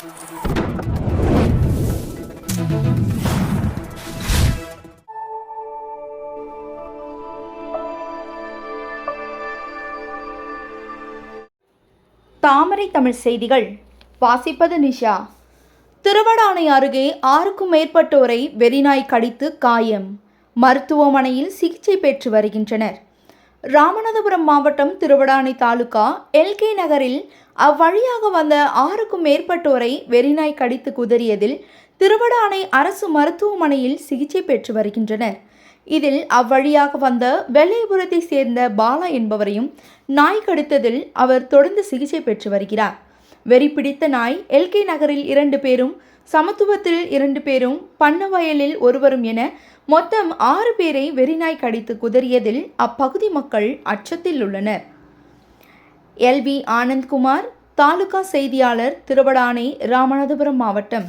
தாமரை தமிழ் செய்திகள் வாசிப்பது நிஷா. திருவடானை அருகே 6க்கும் மேற்பட்டோரை வெறிநாய் கடித்து காயம், மருத்துவமனையில் சிகிச்சை பெற்று வருகின்றனர். ராமநாதபுரம் மாவட்டம் திருவடானை தாலுகா எல்கே நகரில் அவ்வழியாக வந்த 6க்கும் மேற்பட்டோரை வெறிநாய் கடித்து குதறியதில் திருவடானை அரசு மருத்துவமனையில் சிகிச்சை பெற்று வருகின்றனர். இதில் அவ்வழியாக வந்த வெள்ளையபுரத்தை சேர்ந்த பாலா என்பவரையும் நாய் கடித்ததில் அவர் தொடர்ந்து சிகிச்சை பெற்று வருகிறார். வெறி பிடித்த நாய் எல்கே நகரில் 2 பேரும், சமத்துவத்தில் 2 பேரும், பண்ணவயலில் ஒருவரும் என மொத்தம் 6 பேரை வெறிநாய் கடித்து குதறியதில் அப்பகுதி மக்கள் அச்சத்தில் உள்ளனர். LV ஆனந்த்குமார், தாலுகா செய்தியாளர், திருவடானை, ராமநாதபுரம் மாவட்டம்.